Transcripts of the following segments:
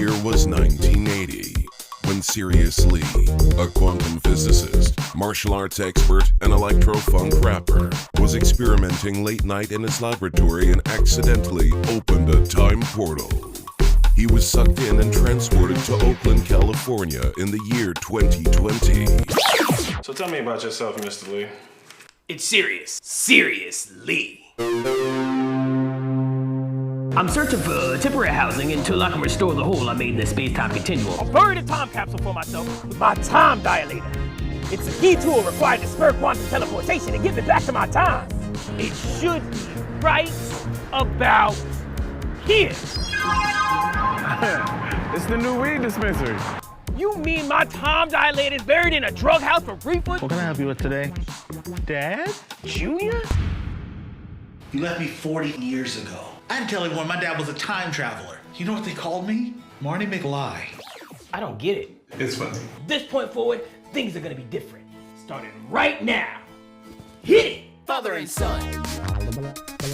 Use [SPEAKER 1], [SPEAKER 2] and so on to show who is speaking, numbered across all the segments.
[SPEAKER 1] year was 1980, when Sirius Lee, a quantum physicist, martial arts expert, and electro-funk rapper, was experimenting late night in his laboratory and accidentally opened a time portal. He was sucked in and transported to Oakland, California in the year 2020.
[SPEAKER 2] So tell me about yourself, Mr. Lee.
[SPEAKER 3] It's Sirius Lee. I'm searching for temporary housing until I can restore the hole I made in the space-time continuum. I buried a time capsule for myself with my time dilator. It's a key tool required to spur quantum teleportation and get me back to my time. It should be right about here.
[SPEAKER 2] It's the new weed dispensary.
[SPEAKER 3] You mean my time dilator is buried in a drug house for reefers?
[SPEAKER 4] What can I help you with today? Dad?
[SPEAKER 3] Junior?
[SPEAKER 5] You left me 40 years ago. I didn't tell everyone my dad was a time traveler. You know what they called me? Marty McFly.
[SPEAKER 3] I don't get it.
[SPEAKER 2] It's funny.
[SPEAKER 3] From this point forward, things are gonna be different. Starting right now. Hit it!
[SPEAKER 6] Father and son.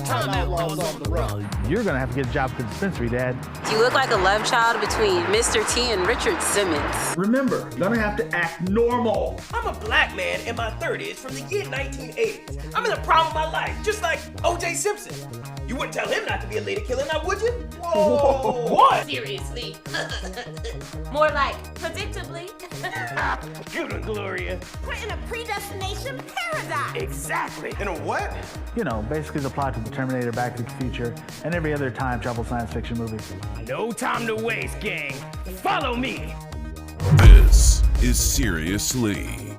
[SPEAKER 6] Time outlaws on the run.
[SPEAKER 4] You're gonna have to get a job at the dispensary, Dad.
[SPEAKER 7] You look like a love child between Mr. T and Richard Simmons.
[SPEAKER 5] Remember, you're gonna have to act normal.
[SPEAKER 3] I'm a black man in my 30s from the year 1980s. I'm in the prime of my life, just like O.J. Simpson. You wouldn't tell him not to be a lady killer, now would you? Whoa! What?
[SPEAKER 6] Seriously. More like predictably.
[SPEAKER 3] Good one, Gloria.
[SPEAKER 6] We're in a predestination paradise.
[SPEAKER 3] Exactly.
[SPEAKER 2] In a what?
[SPEAKER 4] You know, basically the plot of the Terminator, Back to the Future, and every other time travel science fiction movie.
[SPEAKER 3] No time to waste, gang. Follow me.
[SPEAKER 1] This is Sirius Lee,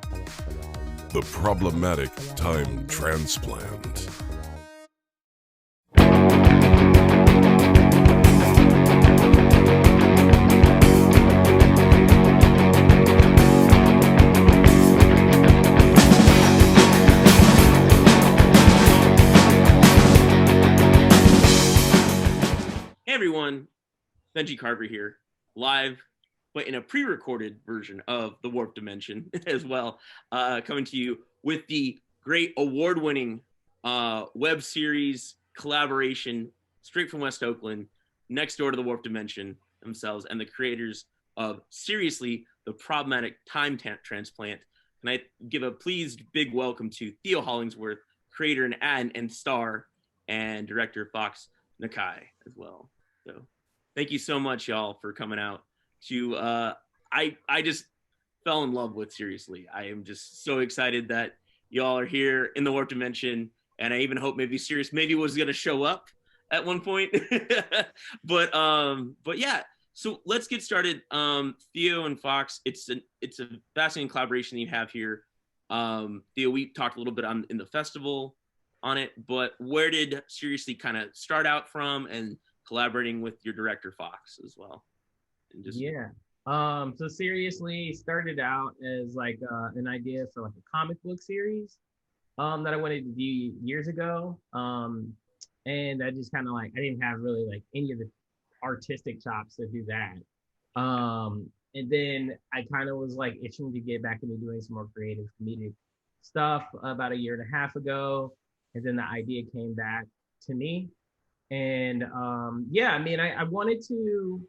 [SPEAKER 1] the Problematic Time Transplant.
[SPEAKER 8] Everyone, Benji Carver here, live, but in a pre-recorded version of The Warp Dimension as well, coming to you with the great award-winning web series collaboration straight from West Oakland, next door to The Warp Dimension themselves, and the creators of Sirius Lee, the Problematic Time Transplant. And I give a pleased big welcome to Theo Hollingsworth, creator and star and director of Fox Naki as well. So thank you so much, y'all, for coming out to, I just fell in love with Sirius Lee. I am just so excited that y'all are here in the Warp Dimension. And I even hope maybe Sirius maybe was going to show up at one point. but yeah, so let's get started. Theo and Fox, it's a fascinating collaboration you have here. Theo, we talked a little bit in the festival on it, but where did Sirius Lee kind of start out from, and collaborating with your director Fox as well? And just...
[SPEAKER 9] Yeah. So Sirius Lee started out as like an idea for like a comic book series that I wanted to do years ago. And I just kind of like, I didn't have really like any of the artistic chops to do that. And then I kind of was like itching to get back into doing some more creative comedic stuff about a year and a half ago. And then the idea came back to me. And yeah, I mean, I wanted to,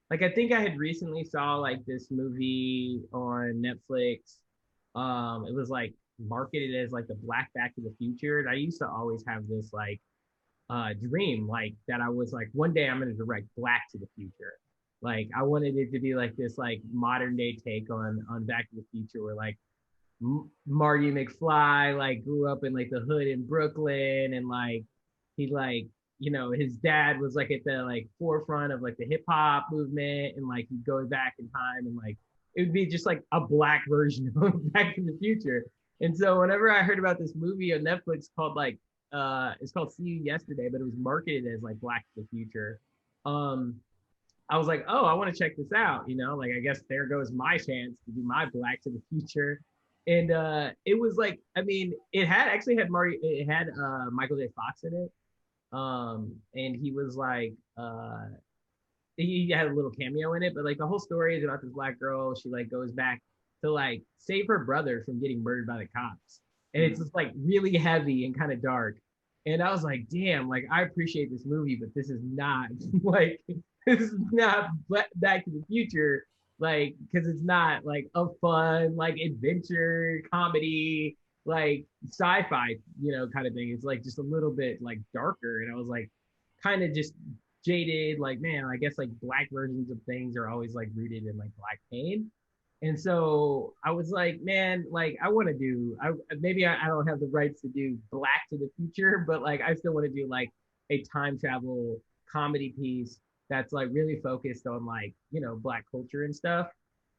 [SPEAKER 9] like, I think I had recently saw like this movie on Netflix. It was like marketed as like the Black Back to the Future. And I used to always have this like dream, like that I was like, one day I'm going to direct Black to the Future. Like I wanted it to be like this like modern day take on Back to the Future, where like Marty McFly like grew up in like the hood in Brooklyn, and like he like, you know, his dad was like at the like forefront of like the hip hop movement, and like he'd go back in time, and like it would be just like a Black version of Back to the Future. And so whenever I heard about this movie on Netflix called like it's called See You Yesterday, but it was marketed as like Black to the Future, I was like, oh, I want to check this out, you know, like I guess there goes my chance to do my Black to the Future. And it was like, I mean, it had Michael J. Fox in it. And he was like, he had a little cameo in it, but like the whole story is about this Black girl. She like goes back to like save her brother from getting murdered by the cops. And it's just like really heavy and kind of dark. And I was like, damn, like I appreciate this movie, but this is not like It's not Back to the Future, like, because it's not like a fun, like, adventure comedy, like sci-fi, kind of thing. It's like just a little bit like darker. And I was like, kind of just jaded, like, man, I guess like black versions of things are always like rooted in like black pain. And so I was like, man, like I want to do, maybe I don't have the rights to do Black to the Future, but like I still want to do like a time travel comedy piece that's like really focused on like, black culture and stuff.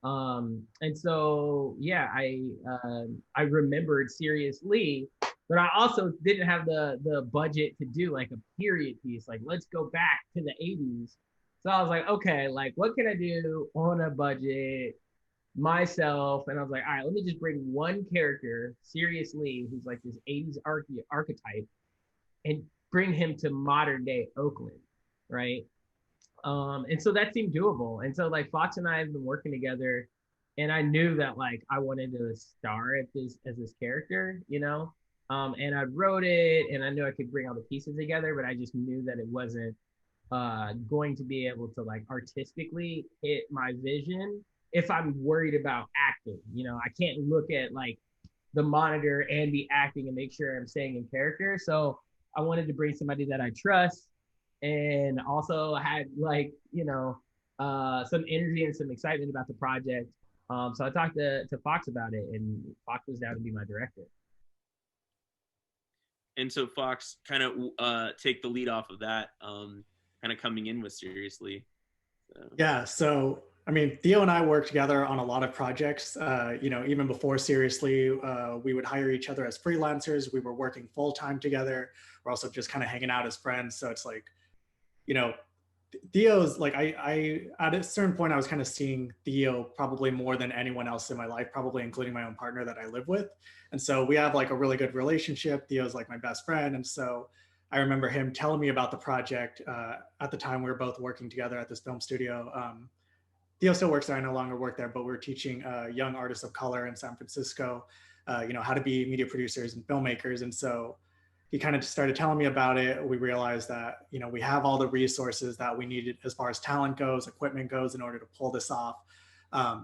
[SPEAKER 9] And so yeah, I remembered Sirius Lee, but I also didn't have the budget to do like a period piece. Like, let's go back to the 80s. So I was like, okay, like what can I do on a budget myself? And I was like, all right, let me just bring one character, Sirius Lee, who's like this 80s archetype, and bring him to modern day Oakland, right? And so that seemed doable. And so like Fox and I have been working together, and I knew that like I wanted to star at this as this character, and I wrote it, and I knew I could bring all the pieces together, but I just knew that it wasn't going to be able to like artistically hit my vision if I'm worried about acting. I can't look at like the monitor and be acting and make sure I'm staying in character. So I wanted to bring somebody that I trust, and also had like, some energy and some excitement about the project. So I talked to Fox about it, and Fox was down to be my director.
[SPEAKER 8] And so Fox kind of take the lead off of that, kind of coming in with Sirius Lee.
[SPEAKER 10] Yeah, so I mean, Theo and I worked together on a lot of projects. Even before Sirius Lee, we would hire each other as freelancers. We were working full time together. We're also just kind of hanging out as friends. So it's like, Theo's like, I at a certain point, I was kind of seeing Theo probably more than anyone else in my life, probably including my own partner that I live with. And so we have like a really good relationship. Theo's like my best friend. And so I remember him telling me about the project. At the time we were both working together at this film studio. Theo still works there, I no longer work there, but we were teaching young artists of color in San Francisco, how to be media producers and filmmakers. And so he kind of started telling me about it. We realized that, we have all the resources that we needed as far as talent goes, equipment goes, in order to pull this off. I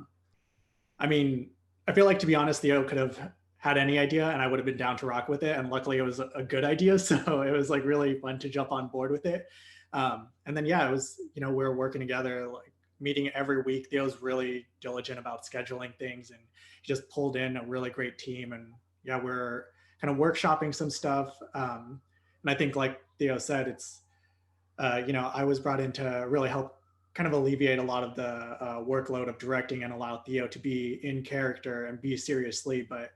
[SPEAKER 10] feel like, to be honest, Theo could have had any idea and I would have been down to rock with it. And luckily it was a good idea. So it was like really fun to jump on board with it. And then, yeah, it was, we were working together, like meeting every week. Theo's really diligent about scheduling things, and he just pulled in a really great team. And yeah, we're kind of workshopping some stuff. And I think, like Theo said, it's, I was brought in to really help kind of alleviate a lot of the workload of directing and allow Theo to be in character and be Sirius Lee. But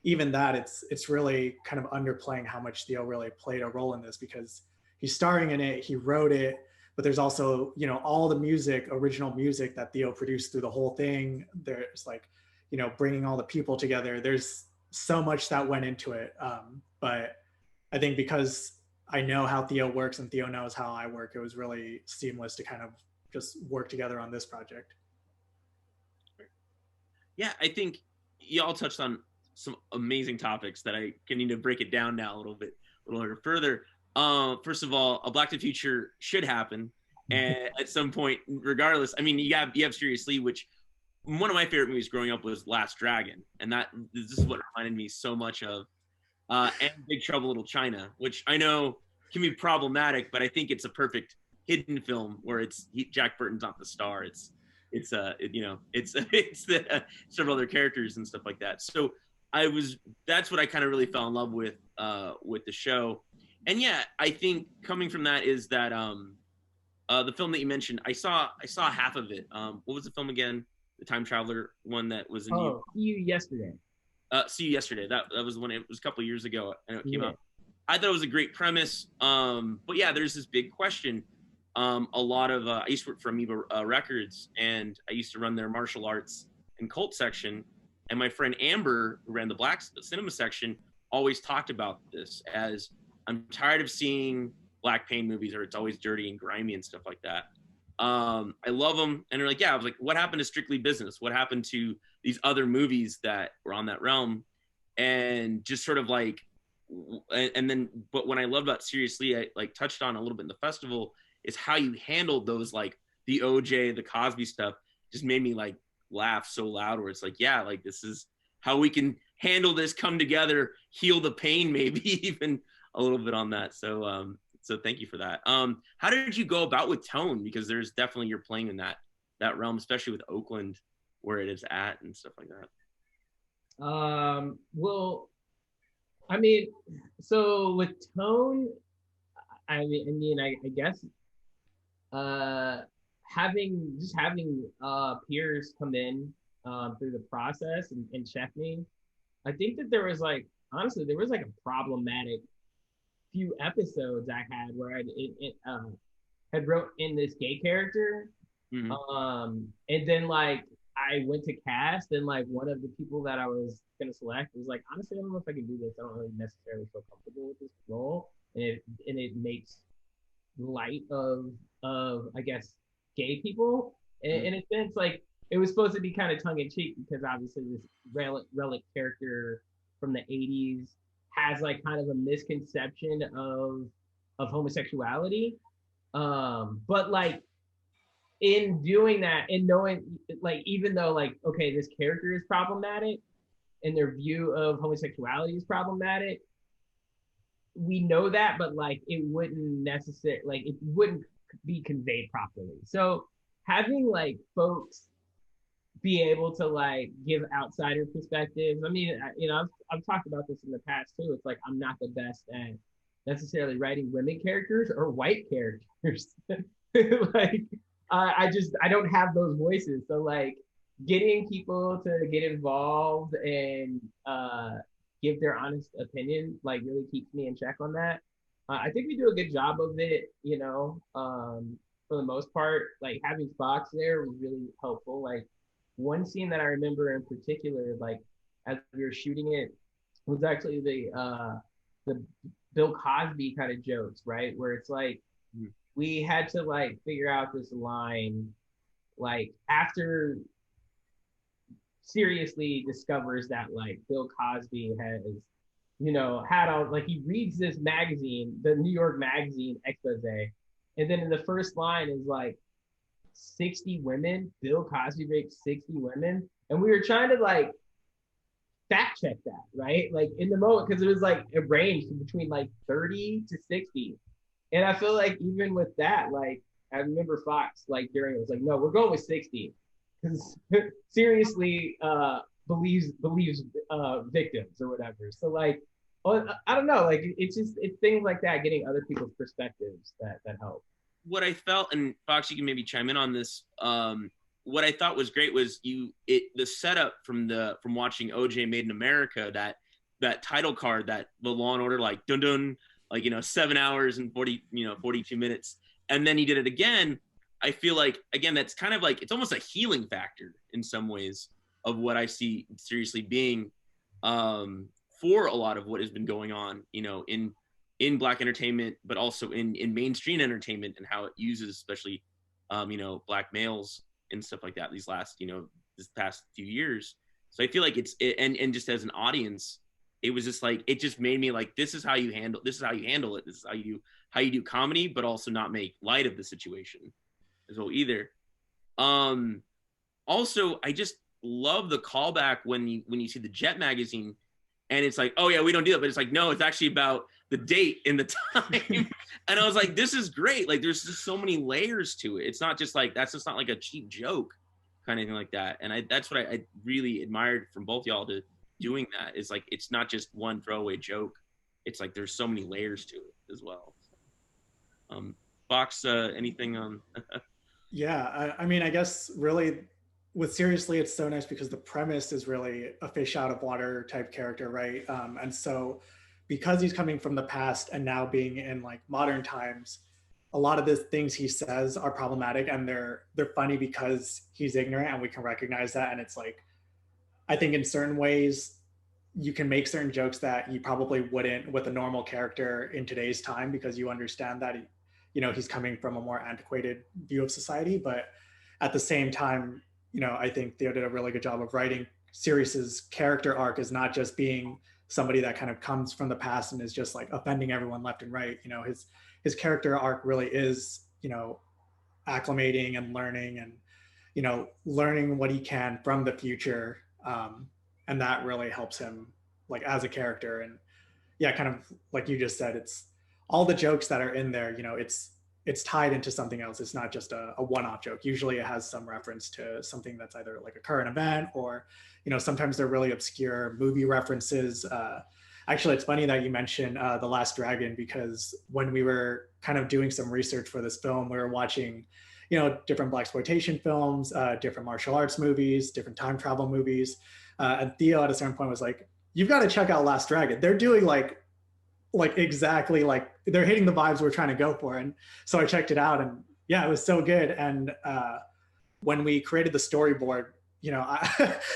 [SPEAKER 10] even that, it's really kind of underplaying how much Theo really played a role in this, because he's starring in it, he wrote it, but there's also, all the music, original music that Theo produced through the whole thing. There's like, bringing all the people together. There's so much that went into it. But I think because I know how Theo works and Theo knows how I work, it was really seamless to kind of just work together on this project.
[SPEAKER 8] Yeah, I think y'all touched on some amazing topics that I can need to break it down now a little further. First of all, a Black to the Future should happen, and at some point, regardless. I mean, you have Sirius Lee, which one of my favorite movies growing up was Last Dragon, and this is what reminded me so much of, and Big Trouble in Little China, which I know can be problematic, but I think it's a perfect hidden film where Jack Burton's not the star. It's the several other characters and stuff like that. So that's what I kind of really fell in love with the show. And yeah, I think coming from that is that the film that you mentioned, I saw half of it. What was the film again? The time traveler one that was in
[SPEAKER 9] See You Yesterday.
[SPEAKER 8] See You Yesterday. That was when it was a couple of years ago. I know it came out. I thought it was a great premise. But yeah, there's this big question. A lot of I used to work for Amoeba Records, and I used to run their martial arts and cult section. And my friend Amber, who ran the Black Cinema section, always talked about this as, I'm tired of seeing Black Pain movies, or it's always dirty and grimy and stuff like that. I love them. And they're like, yeah, I was like, what happened to Strictly Business? What happened to these other movies that were on that realm? And just sort of like, but when I loved about Sirius Lee, I like touched on a little bit in the festival, is how you handled those like the OJ, the Cosby stuff just made me like laugh so loud, where it's like, yeah, like this is how we can handle this, come together, heal the pain, maybe even a little bit on that. So so thank you for that. How did you go about with tone? Because there's definitely, you're playing in that realm, especially with Oakland, where it is at and stuff like that.
[SPEAKER 9] Well, I mean, so with tone, I guess having peers come in through the process and check me. I think that there was like, honestly, there was like a problematic few episodes I had where I had wrote in this gay character, and then like I went to cast, and like one of the people that I was gonna select was like, honestly, I don't know if I can do this. I don't really necessarily feel comfortable with this role, and it makes light of I guess gay people in a sense. Like it was supposed to be kind of tongue in cheek because obviously this relic character from the 80s has like kind of a misconception of homosexuality, but like in doing that and knowing, like, even though like, okay, this character is problematic and their view of homosexuality is problematic, we know that, but like it wouldn't be conveyed properly. So having like folks be able to like give outsider perspectives. I mean, I've talked about this in the past too. It's like I'm not the best at necessarily writing women characters or white characters. Like I don't have those voices. So like getting people to get involved and give their honest opinion like really keeps me in check on that. I think we do a good job of it, for the most part. Like having Fox there was really helpful. Like one scene that I remember in particular, like as we were shooting it, was actually the Bill Cosby kind of jokes, right? Where it's like we had to like figure out this line, like after Sirius Lee discovers that like Bill Cosby has, had on, like he reads this magazine, the New York Magazine expose, and then in the first line is like 60 women, Bill Cosby raped 60 women. And we were trying to like fact check that, right? Like in the moment, because it was like it ranged between like 30 to 60. And I feel like even with that, like I remember Fox like during it was like, no, we're going with 60. Because seriously believes victims or whatever. So like, I don't know, like it's things like that, getting other people's perspectives that help.
[SPEAKER 8] What I felt, and Fox, you can maybe chime in on this. What I thought was great was the setup from watching OJ Made in America, that title card, that the Law and Order, like dun dun, like 7 hours and 42 minutes, and then he did it again. I feel like again that's kind of like it's almost a healing factor in some ways of what I see seriously being for a lot of what has been going on, in Black entertainment, but also in mainstream entertainment, and how it uses especially, Black males and stuff like that these past few years. So I feel like and just as an audience, it was just like, it just made me like, this is how you handle it. This is how you do comedy, but also not make light of the situation as well either. Also, I just love the callback when you see the Jet magazine, and it's like, oh yeah, we don't do that, but it's like, no, it's actually about the date and the time. And I was like, this is great. Like there's just so many layers to it. It's not just like, that's just not like a cheap joke kind of thing like that. And that's what I really admired from both y'all to doing that, is like, it's not just one throwaway joke. It's like, there's so many layers to it as well. Fox, anything on?
[SPEAKER 10] Yeah, I mean, I guess really with Sirius Lee, it's so nice because the premise is really a fish out of water type character, right? And so because he's coming from the past and now being in like modern times, a lot of the things he says are problematic, and they're funny because he's ignorant, and we can recognize that. And it's like, I think in certain ways you can make certain jokes that you probably wouldn't with a normal character in today's time, because you understand that he's coming from a more antiquated view of society. But at the same time, I think Theo did a really good job of writing Sirius's character arc is not just being somebody that kind of comes from the past and is just like offending everyone left and right. His character arc really is, acclimating and learning and, you know, learning what he can from the future. And that really helps him like as a character. And yeah, kind of like you just said, it's all the jokes that are in there, you know, it's tied into something else. It's not just a one-off joke. Usually it has some reference to something that's either like a current event or, you know, sometimes they're really obscure movie references. Actually, it's funny that you mentioned The Last Dragon, because when we were kind of doing some research for this film, we were watching, you know, different blaxploitation films, different martial arts movies, different time travel movies. And Theo at a certain point was like, you've got to check out Last Dragon. They're doing like exactly like they're hitting the vibes we're trying to go for. And so I checked it out and yeah, it was so good. And when we created the storyboard, you know,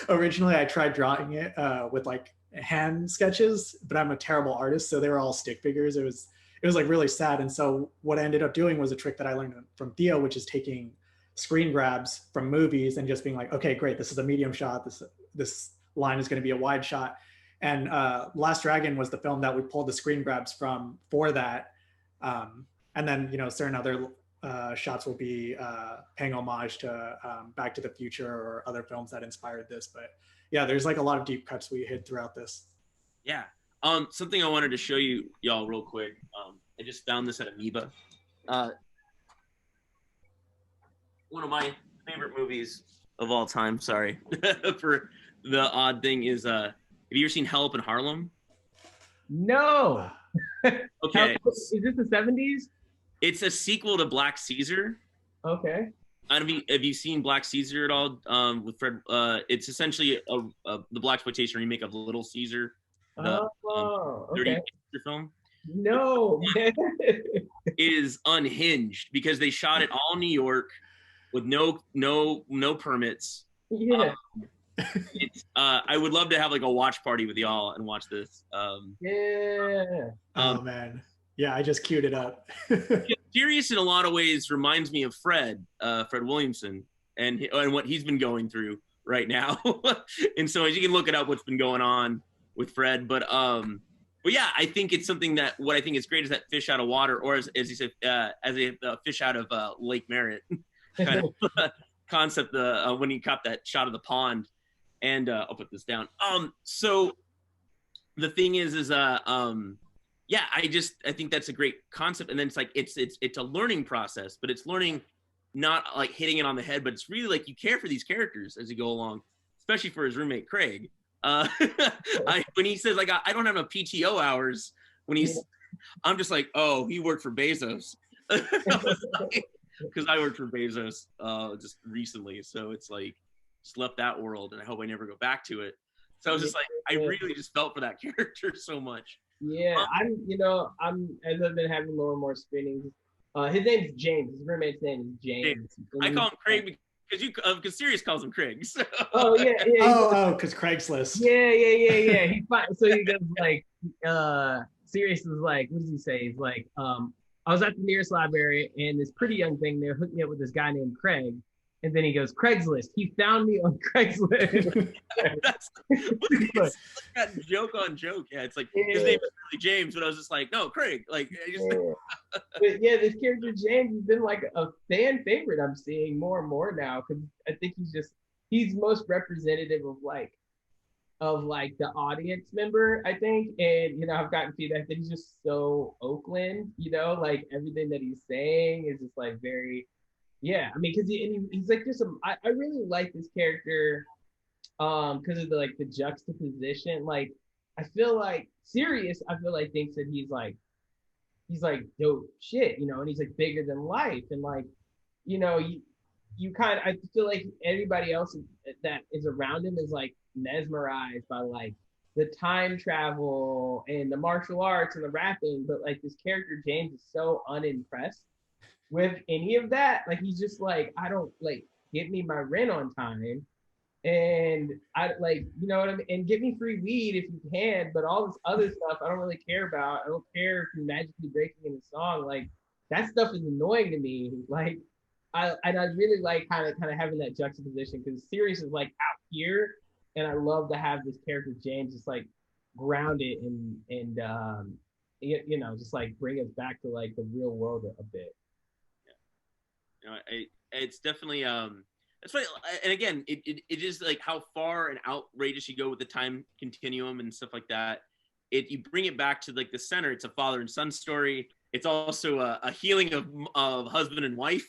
[SPEAKER 10] originally I tried drawing it with like hand sketches, but I'm a terrible artist. So they were all stick figures. It was like really sad. And so what I ended up doing was a trick that I learned from Theo, which is taking screen grabs from movies and just being like, okay, great. This is a medium shot. This line is going to be a wide shot. And Last Dragon was the film that we pulled the screen grabs from for that. And then, you know, certain other shots will be paying homage to Back to the Future or other films that inspired this. But yeah, there's like a lot of deep cuts we hit throughout this.
[SPEAKER 8] Yeah. Something I wanted to show you y'all real quick. I just found this at Amoeba. One of my favorite movies of all time. Sorry for the odd thing is, have you ever seen Hell Up in Harlem?
[SPEAKER 9] No.
[SPEAKER 8] Okay.
[SPEAKER 9] Is this the 70s?
[SPEAKER 8] It's a sequel to Black Caesar.
[SPEAKER 9] Okay.
[SPEAKER 8] Have you seen Black Caesar at all? With Fred, it's essentially the blaxploitation remake of Little Caesar, the
[SPEAKER 9] okay.
[SPEAKER 8] Caesar film.
[SPEAKER 9] No, man.
[SPEAKER 8] It is unhinged because they shot it all in New York with no permits.
[SPEAKER 9] Yeah.
[SPEAKER 8] I would love to have like a watch party with y'all and watch this.
[SPEAKER 9] Yeah.
[SPEAKER 10] Oh man. Yeah, I just queued it up.
[SPEAKER 8] Sirius in a lot of ways reminds me of Fred Williamson and what he's been going through right now. And so as you can look it up, what's been going on with Fred. But yeah, I think it's something that what I think is great is that fish out of water, or as you said, as a fish out of Lake Merritt kind of concept. When he caught that shot of the pond, and I'll put this down. So the thing is yeah, I think that's a great concept. And then it's like it's a learning process, but it's learning not like hitting it on the head, but it's really like you care for these characters as you go along, especially for his roommate Craig. When he says like I don't have no PTO hours, I'm just like, oh, he worked for Bezos. Because I worked for Bezos just recently, so it's like just left that world, and I hope I never go back to it. So I was just like, I really just felt for that character so much.
[SPEAKER 9] Yeah, I'm as I've been having more and more screenings. His name's James. His roommate's name is James.
[SPEAKER 8] I call him Craig because Sirius calls him Craig. So.
[SPEAKER 9] Oh yeah.
[SPEAKER 10] Because Craigslist.
[SPEAKER 9] Yeah. He's fine. So he goes like, Sirius is like, what does he say? He's like, I was at the nearest library and this pretty young thing there hooked me up with this guy named Craig. And then he goes, Craigslist. He found me on Craigslist.
[SPEAKER 8] That's that joke on joke. Yeah, it's like his name is really James, but I was just like, no, Craig. Like,
[SPEAKER 9] But yeah, this character James has been like a fan favorite. I'm seeing more and more now because I think he's most representative of the audience member, I think. And I've gotten feedback that he's just so Oakland. Like everything that he's saying is just like very. Yeah, I mean, because he's like just I really like this character because of the juxtaposition. Like, I feel like Sirius, thinks that he's like dope shit, and he's like bigger than life, and like, you kind of I feel like everybody else that is around him is like mesmerized by like the time travel and the martial arts and the rapping, but like this character James is so unimpressed with any of that. Like he's just like, I don't like get me my rent on time, and I like, what I mean, and give me free weed if you can, but all this other stuff I don't really care about. I don't care if you're magically breaking in a song. Like that stuff is annoying to me. Like I really like kind of having that juxtaposition because Sirius is like out here, and I love to have this character James just like grounded and just like bring us back to like the real world a bit.
[SPEAKER 8] You know, it's definitely that's funny. And again, it is like how far and outrageous you go with the time continuum and stuff like that. You bring it back to like the center. It's a father and son story. It's also a healing of husband and wife.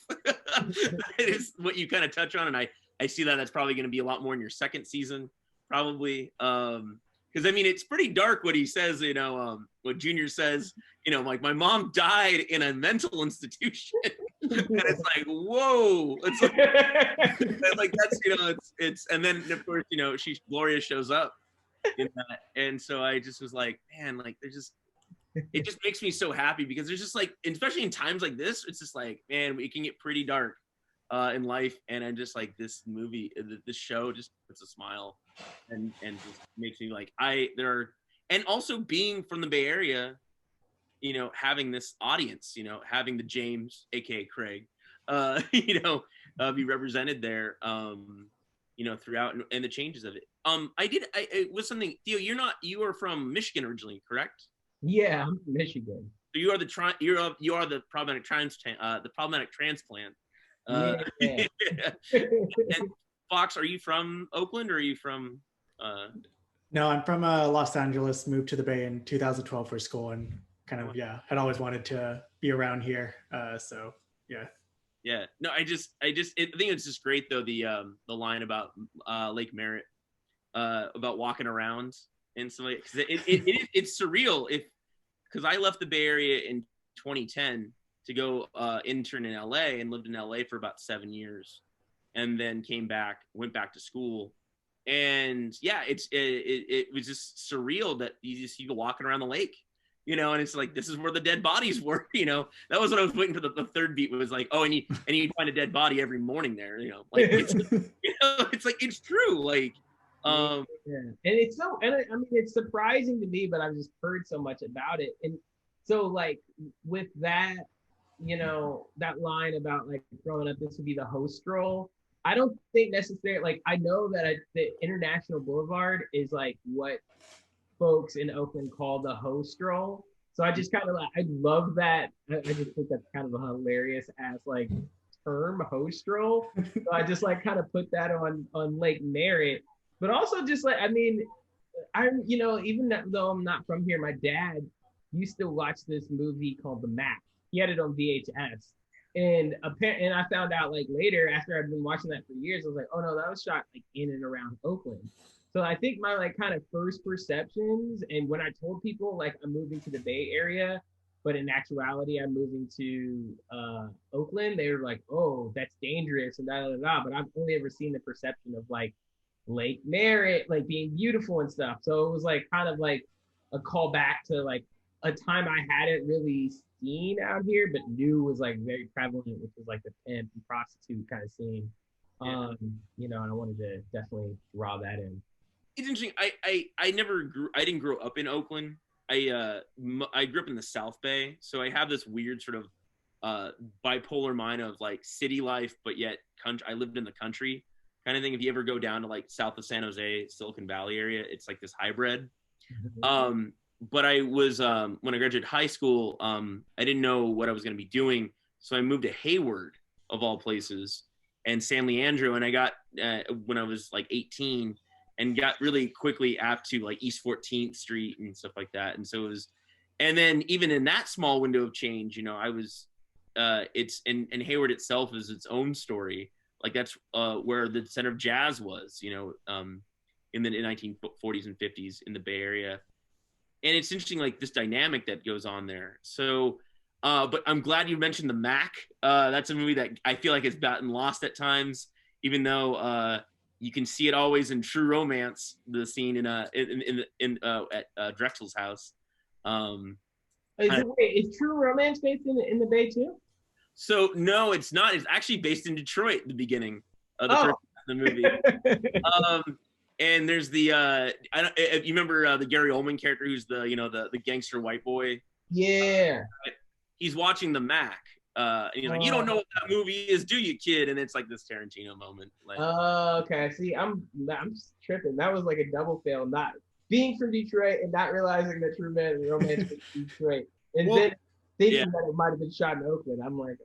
[SPEAKER 8] It is what you kind of touch on, and I see that's probably going to be a lot more in your second season, probably. Because I mean, it's pretty dark what he says. You know, what Junior says. You know, like my mom died in a mental institution, and it's like, whoa! It's like that's it's and then of course Gloria shows up in that, and so I just was like, man, like there's just. It just makes me so happy because there's just like, especially in times like this, it's just like, man, it can get pretty dark in life. And I'm just like, this movie, this show just puts a smile and just makes me like, and also being from the Bay Area, having this audience, having the James, AKA Craig, be represented there, throughout and the changes of it. It was something, Theo, you are from Michigan originally, correct?
[SPEAKER 9] Yeah, I'm from Michigan.
[SPEAKER 8] So you are the problematic transplant.
[SPEAKER 9] Yeah.
[SPEAKER 8] And Fox, are you from Oakland or are you from?
[SPEAKER 10] No, I'm from Los Angeles. Moved to the Bay in 2012 for school, and kind of had always wanted to be around here. So yeah.
[SPEAKER 8] Yeah. No, I think it's just great though the line about Lake Merritt, about walking around and so like, it's surreal because I left the Bay Area in 2010 to go intern in LA and lived in LA for about 7 years, and then went back to school, and it was just surreal that you see people walking around the lake, and it's like this is where the dead bodies were, that was what I was waiting for. The third beat was like, oh, and you find a dead body every morning there, like it's it's like it's true, like.
[SPEAKER 9] And it's I mean, it's surprising to me, but I've just heard so much about it. And so like with that, that line about like growing up, this would be the host role. I don't think necessarily, like, I know that the International Boulevard is like what folks in Oakland call the host role. So I just kind of like, I love that. I just think that's kind of a hilarious ass like term, host role. So I just like kind of put that on Lake Merritt. But also just like, I mean, even though I'm not from here, my dad used to watch this movie called The Mac. He had it on VHS. And I found out like later after I'd been watching that for years, I was like, oh no, that was shot like in and around Oakland. So I think my like kind of first perceptions, and when I told people like I'm moving to the Bay Area, but in actuality I'm moving to Oakland, they were like, oh, that's dangerous and da. But I've only ever seen the perception of like Lake Merritt, like being beautiful and stuff. So it was like kind of like a call back to like a time I hadn't really seen out here, but knew was like very prevalent, which was like the pimp and prostitute kind of scene. And I wanted to definitely draw that in.
[SPEAKER 8] It's interesting. I didn't grow up in Oakland. I grew up in the South Bay, so I have this weird sort of bipolar mind of like city life, but yet I lived in the country kind of thing. If you ever go down to like south of San Jose, Silicon Valley area, it's like this hybrid. But I was when I graduated high school, I didn't know what I was going to be doing, so I moved to Hayward of all places and San Leandro, and I got when I was like 18 and got really quickly apt to like East 14th Street and stuff like that. And so it was, and then even in that small window of change, I was it's and Hayward itself is its own story. Like that's where the center of jazz was, in the 1940s and 50s in the Bay Area. And it's interesting, like this dynamic that goes on there. So, but I'm glad you mentioned The Mac. That's a movie that I feel like has gotten lost at times, even though you can see it always in True Romance, the scene at Drexel's house.
[SPEAKER 9] Is True Romance based in the Bay too?
[SPEAKER 8] So no, it's not. It's actually based in Detroit. The beginning of the first the movie. And there's the you remember the Gary Oldman character who's the gangster white boy?
[SPEAKER 9] Yeah.
[SPEAKER 8] He's watching The Mac. And he's like, you don't know what that movie is, do you, kid? And it's like this Tarantino moment. Like,
[SPEAKER 9] okay. See, I'm just tripping. That was like a double fail. Not being from Detroit and not realizing that True Romance was Detroit, and then thinking that it might have been shot in Oakland. I'm like,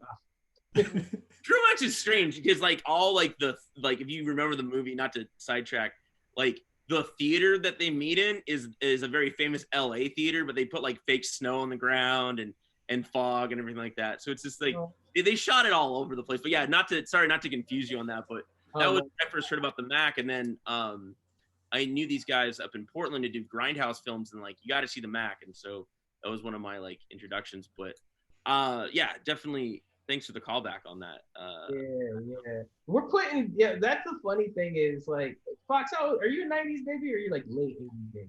[SPEAKER 8] True Match is strange because like all like the like if you remember the movie, not to sidetrack, like the theater that they meet in is a very famous LA theater, but they put like fake snow on the ground and fog and everything like that. So it's just like they shot it all over the place. But yeah, not to confuse you on that, but that was when I first heard about the Mac, and then I knew these guys up in Portland to do Grindhouse films, and like you got to see the Mac, and so that was one of my like introductions. But yeah, definitely. Thanks for the callback on that.
[SPEAKER 9] Yeah. We're putting, yeah, that's the funny thing is like, Fox, are you a 90s baby or are you like late 80s baby?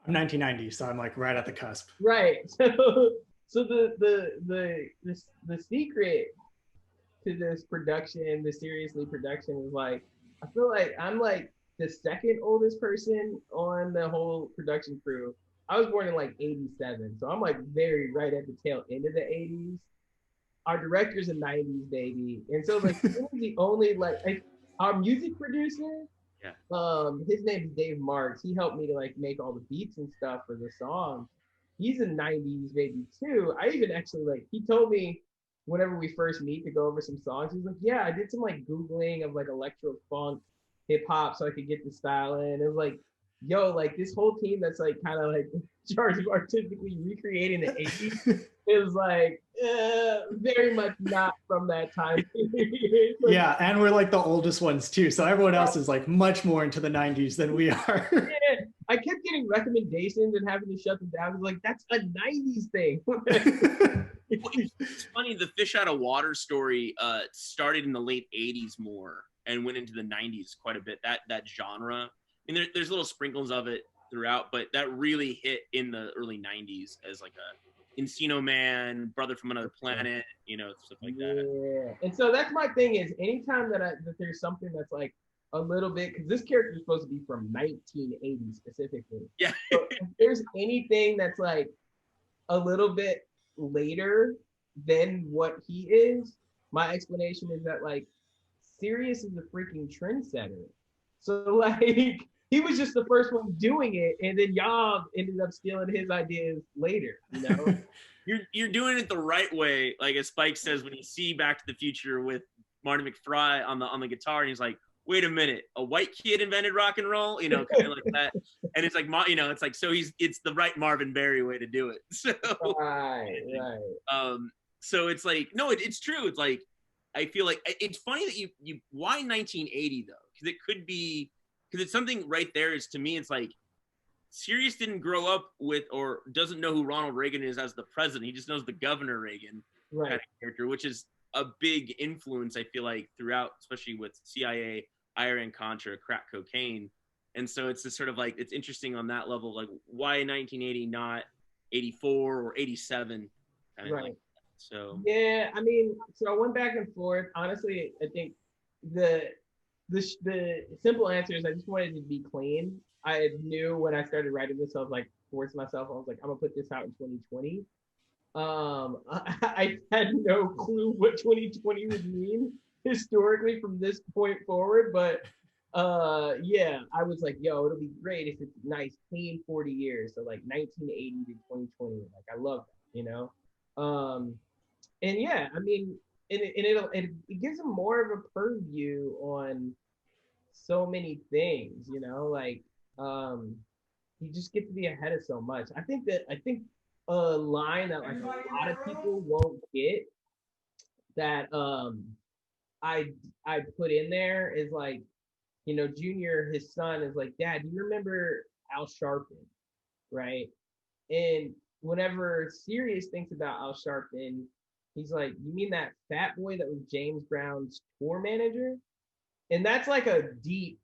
[SPEAKER 10] I'm 1990, so I'm like right at the cusp.
[SPEAKER 9] Right. So the secret to this production, the Sirius Lee production is like, I feel like I'm like the second oldest person on the whole production crew. I was born in like 87, so I'm like very right at the tail end of the 80s. Our director's a 90s baby. And so like the only like our music producer, his name is Dave Marks. He helped me to like make all the beats and stuff for the song. He's a 90s baby too. I even actually like, he told me whenever we first meet to go over some songs, he's like, yeah, I did some like Googling of like electro funk, hip hop so I could get the style in. It was like, yo, like this whole team that's like kind of like in charge of artistically recreating the 80s is like very much not from that time period. Like,
[SPEAKER 10] yeah, and we're like the oldest ones too, so everyone else is like much more into the 90s than we are.
[SPEAKER 9] Yeah, I kept getting recommendations and having to shut them down. I was like, that's a 90s thing.
[SPEAKER 8] It's funny, the fish out of water story started in the late 80s more and went into the 90s quite a bit, that genre. I mean, there's little sprinkles of it throughout, but that really hit in the early 90s as like a Encino Man, Brother from Another Planet, you know, stuff like that.
[SPEAKER 9] Yeah, and so that's my thing is anytime that there's something that's like a little bit, because this character is supposed to be from 1980 specifically.
[SPEAKER 8] Yeah.
[SPEAKER 9] So if there's anything that's like a little bit later than what he is, my explanation is that like Sirius is a freaking trendsetter. So like he was just the first one doing it, and then y'all ended up stealing his ideas later, you know?
[SPEAKER 8] You're doing it the right way, like as Spike says when you see Back to the Future with Marty McFly on the guitar, and he's like, wait a minute, a white kid invented rock and roll, you know, kind of like that. And it's like, you know, it's like, so it's the right Marvin Berry way to do it. So
[SPEAKER 9] right.
[SPEAKER 8] So it's like, no, it's true. It's like, I feel like it's funny that you why 1980 though? Because it could be, because it's something right there is, to me, it's like Sirius didn't grow up with or doesn't know who Ronald Reagan is as the president. He just knows the Governor Reagan kind of character, which is a big influence, I feel like, throughout, especially with CIA, Iran Contra, crack cocaine. And so it's just sort of like, it's interesting on that level, like why 1980, not 84 or 87? Kind of like that. So
[SPEAKER 9] yeah, I mean, so I went back and forth. Honestly, I think the simple answer is I just wanted to be clean. I knew when I started writing this, I was like, forced myself. I was like, I'm gonna put this out in 2020. I had no clue what 2020 would mean historically from this point forward, but yeah, I was like, yo, it'll be great if it's nice, clean 40 years. So like 1980 to 2020, like I love that, you know? And yeah, I mean, it gives them more of a purview on so many things, you know, like you just get to be ahead of so much. I think a line that like a lot of people won't get that I put in there is like, you know, Junior, his son is like, Dad, do you remember Al Sharpton? Right? And whenever Sirius thinks about Al Sharpton, he's like, you mean that fat boy that was James Brown's tour manager? And that's like a deep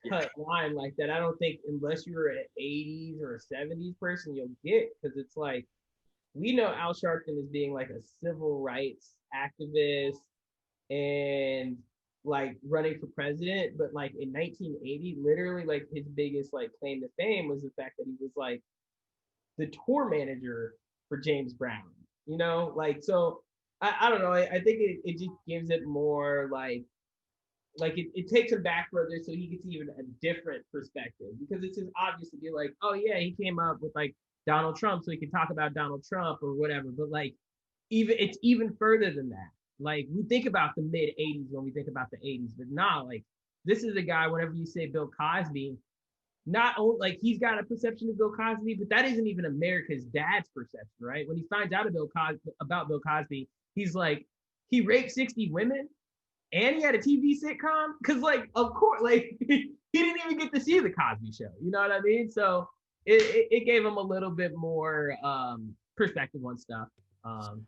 [SPEAKER 9] cut line like that. I don't think unless you're an 80s or a 70s person, you'll get, because it's like, we know Al Sharpton as being like a civil rights activist and like running for president, but like in 1980, literally like his biggest like claim to fame was the fact that he was like the tour manager for James Brown, you know, like, so I don't know. I think it just gives it more like it takes him back further so he gets even a different perspective, because it's just obvious to be like, oh yeah, he came up with like Donald Trump so he can talk about Donald Trump or whatever, but like it's even further than that, like we think about the mid 80s when we think about the 80s, but nah, like this is a guy, whenever you say Bill Cosby, not only like he's got a perception of Bill Cosby, but that isn't even America's dad's perception, right? When he finds out about Bill Cosby, he's like, he raped 60 women and he had a TV sitcom? Because like, of course, like he didn't even get to see the Cosby Show. You know what I mean? So it gave him a little bit more perspective on stuff.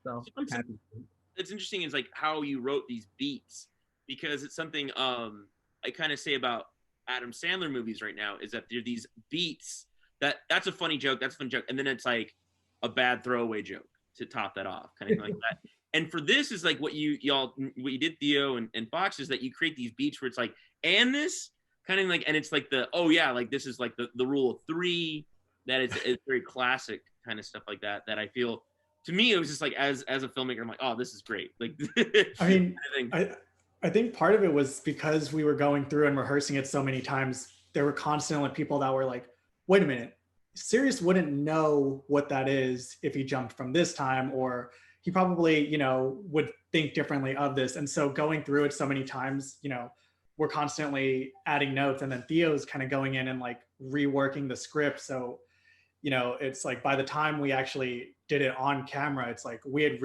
[SPEAKER 9] So I'm happy.
[SPEAKER 8] It's interesting is like how you wrote these beats, because it's something I kind of say about Adam Sandler movies right now is that there are these beats that's a funny joke, that's a fun joke, and then it's like a bad throwaway joke to top that off, kind of like that. And for this is like what you did, Theo and Fox, is that you create these beats where it's like, and this kind of like, and it's like the, oh yeah, like this is like the rule of three, that it's very classic kind of stuff like that I feel, to me, it was just like, as a filmmaker, I'm like, oh, this is great. Like,
[SPEAKER 10] I mean, I think part of it was because we were going through and rehearsing it so many times, there were constantly people that were like, wait a minute, Sirius wouldn't know what that is if he jumped from this time, or he probably, you know, would think differently of this. And so going through it so many times, you know, we're constantly adding notes, and then Theo's kind of going in and like reworking the script. So, you know, it's like by the time we actually did it on camera, it's like we had I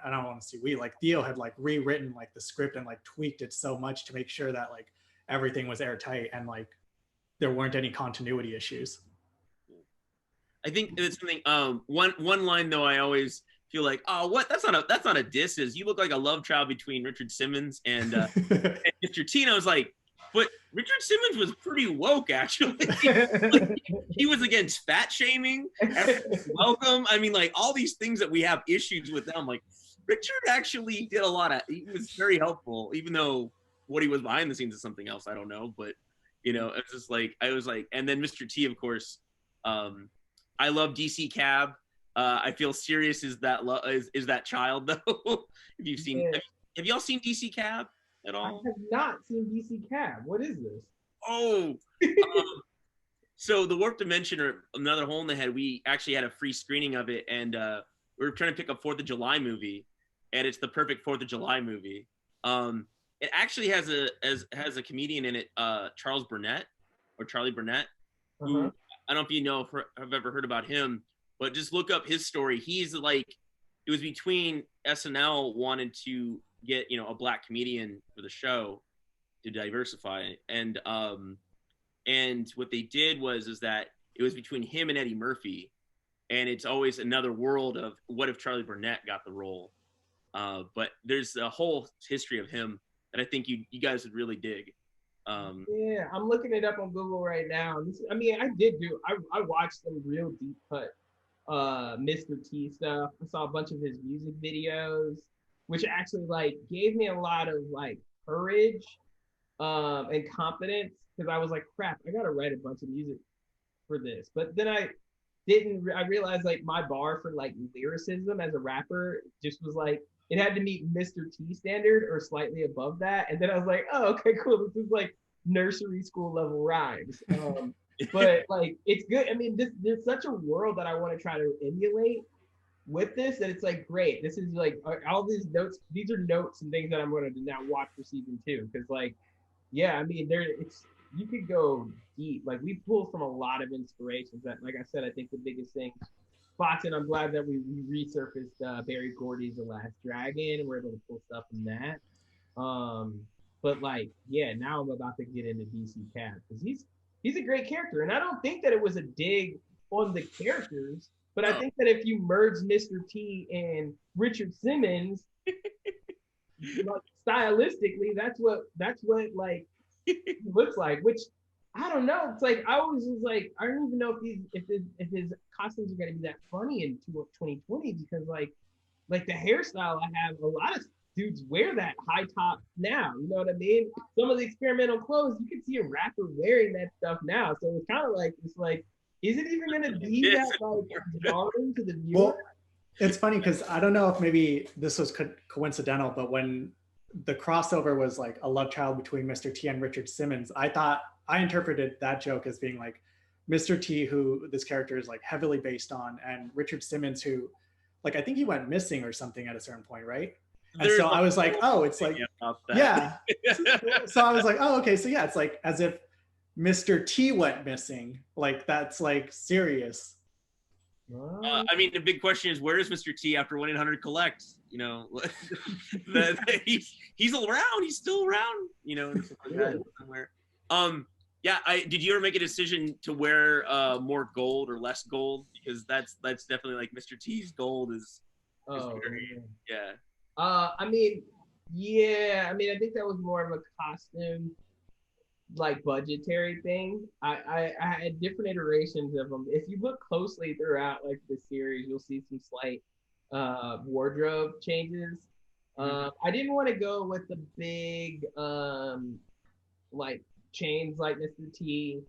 [SPEAKER 10] don't want to say we, like Theo had like rewritten like the script and like tweaked it so much to make sure that like everything was airtight and like there weren't any continuity issues.
[SPEAKER 8] I think it's something, one line though, I always feel like, oh, what? That's not a diss. Is you look like a love child between Richard Simmons and Mr. T. And I was like, but Richard Simmons was pretty woke, actually. Like, he was against fat shaming. Welcome. I mean, like all these things that we have issues with them. Like Richard actually did a lot of. He was very helpful, even though what he was behind the scenes is something else. I don't know, but you know, it's just like I was like, and then Mr. T, of course. I love DC Cab. I feel Sirius is that child though. If you've seen, have y'all seen DC Cab at all?
[SPEAKER 9] I have not seen DC Cab. What is this?
[SPEAKER 8] Oh, so the Warped Dimension, or Another Hole in the Head, we actually had a free screening of it, and we were trying to pick a 4th of July movie, and it's the perfect 4th of July movie. It actually has a comedian in it, Charlie Burnett, who I don't know if you know, have ever heard about him, but just look up his story. He's like, it was between SNL wanted to get, you know, a black comedian for the show to diversify, and what they did is that it was between him and Eddie Murphy, and it's always another world of what if Charlie Burnett got the role. But there's a whole history of him that I think you guys would really dig.
[SPEAKER 9] Yeah, I'm looking it up on Google right now. I watched some real deep cut Mr. T stuff. I saw a bunch of his music videos, which actually like gave me a lot of like courage and confidence, because I was like, crap, I gotta write a bunch of music for this. But then I realized like my bar for like lyricism as a rapper just was like, it had to meet Mr. T standard or slightly above that. And then I was like, oh, okay, cool. This is like nursery school level rhymes. But like, it's good. I mean, there's such a world that I want to try to emulate with this, that it's like, great. This is like all these notes. These are notes and things that I'm going to now watch for season 2. Cause like, yeah, I mean, you could go deep. Like we pull from a lot of inspirations that, like I said, I think the biggest thing, Fox, and I'm glad that we resurfaced Barry Gordy's The Last Dragon, and we're able to pull stuff from that. But like, yeah, now I'm about to get into DC Cab, because he's a great character, and I don't think that it was a dig on the characters, but I think that if you merge Mr. T and Richard Simmons, like, stylistically, that's what like he looks like, which I don't know. It's like I always was like, I don't even know if his costumes are gonna be that funny in 2020, because like the hairstyle I have, a lot of dudes wear that high top now. You know what I mean? Some of the experimental clothes, you can see a rapper wearing that stuff now. So it's kind of like, is it even gonna be that like jarring to the viewer?
[SPEAKER 10] Well, it's funny because I don't know if maybe this was coincidental, but when the crossover was like a love child between Mr. T and Richard Simmons, I interpreted that joke as being like Mr. T, who this character is like heavily based on, and Richard Simmons, who like, I think he went missing or something at a certain point, right? And so I was like, oh, it's like, yeah. So I was like, oh, okay. So yeah, it's like as if Mr. T went missing. Like that's like serious.
[SPEAKER 8] I mean, the big question is, where is Mr. T after 1-800-COLLECT? You know, he's around. He's still around. You know, somewhere. Yeah. Did you ever make a decision to wear more gold or less gold? Because that's definitely like Mr. T's gold is very, yeah.
[SPEAKER 9] I mean, yeah. I mean, I think that was more of a costume, like budgetary thing. I had different iterations of them. If you look closely throughout like the series, you'll see some slight wardrobe changes. I didn't want to go with the big like chains like Mr. T.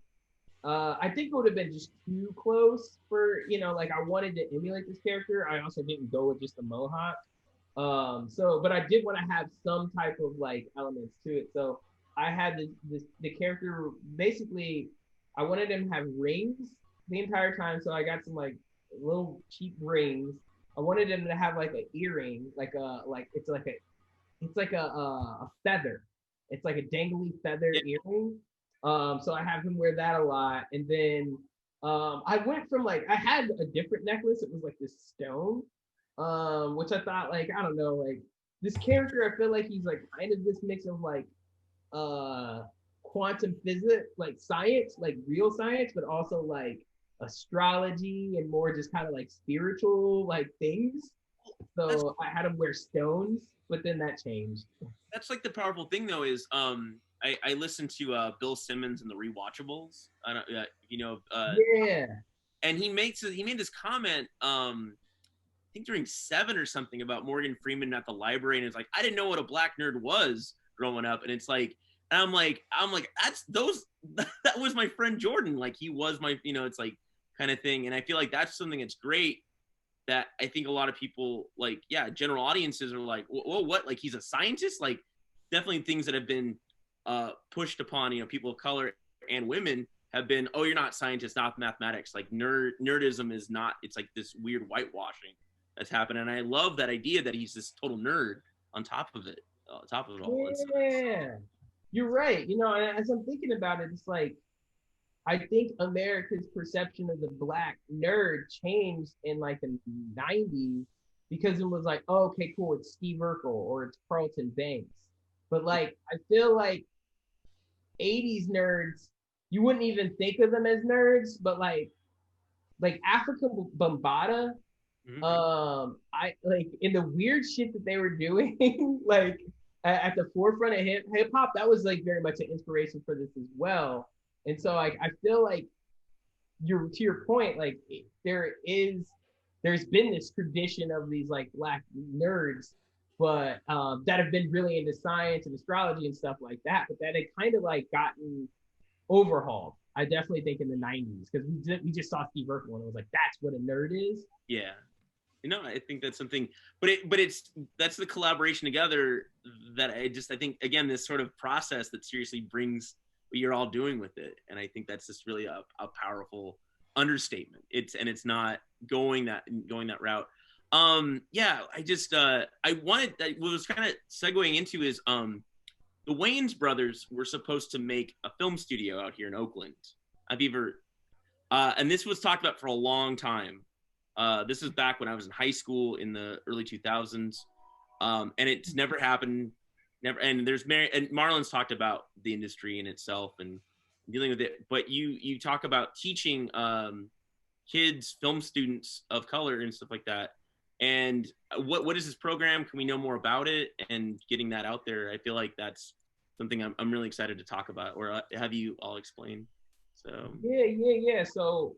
[SPEAKER 9] I think it would have been just too close for, you know, like I wanted to emulate this character. I also didn't go with just a mohawk. But I did want to have some type of like elements to it. So I had the character, basically I wanted him to have rings the entire time. So I got some like little cheap rings. I wanted him to have like an earring, it's like a feather. It's like a dangly feather earring. So I have him wear that a lot. And then I went from like, I had a different necklace. It was like this stone, which I thought like, I don't know, like this character, I feel like he's like kind of this mix of like quantum physics, like science, like real science, but also like astrology and more just kind of like spiritual like things. So I had him wear stones, but then that changed.
[SPEAKER 8] That's like the powerful thing though is I listened to Bill Simmons and the Rewatchables. I don't, you know.
[SPEAKER 9] Yeah.
[SPEAKER 8] And he made this comment, I think during 7 or something, about Morgan Freeman at the library, and it's like, I didn't know what a black nerd was growing up, and it's like, and I'm like, that was my friend Jordan, like he was my, you know, it's like kind of thing, and I feel like that's something that's great. That I think a lot of people, like, yeah, general audiences are like, whoa, what? Like, he's a scientist? Like, definitely things that have been pushed upon, you know, people of color and women have been, oh, you're not scientists, not mathematics. Like, nerdism is not, it's like this weird whitewashing that's happened. And I love that idea that he's this total nerd on top of it all.
[SPEAKER 9] Yeah, you're right. You know, as I'm thinking about it, it's like, I think America's perception of the black nerd changed in like the 90s because it was like, oh, okay, cool, it's Steve Urkel or it's Carlton Banks. But like, I feel like 80s nerds, you wouldn't even think of them as nerds, but like Africa Bambaataa, I like in the weird shit that they were doing, like at the forefront of hip hop, that was like very much an inspiration for this as well. And so I feel like to your point, like there's been this tradition of these like black nerds, but that have been really into science and astrology and stuff like that, but that had kind of like gotten overhauled. I definitely think in the 90s, because we just saw Steve Urkel and it was like, that's what a nerd is.
[SPEAKER 8] Yeah. You know, I think that's something, but that's the collaboration together that I think, again, this sort of process that seriously brings what you're all doing with it. And I think that's just really a powerful understatement. It's not going that route. Yeah, I wanted, that what was kind of segueing into is the Wayans brothers were supposed to make a film studio out here in Oakland. And this was talked about for a long time. This was back when I was in high school in the early 2000s. And it's never happened. Never. And and Marlon's talked about the industry in itself and dealing with it. But you talk about teaching kids, film students of color and stuff like that. And what is this program? Can we know more about it and getting that out there? I feel like that's something I'm really excited to talk about, or have you all explain. So
[SPEAKER 9] yeah. So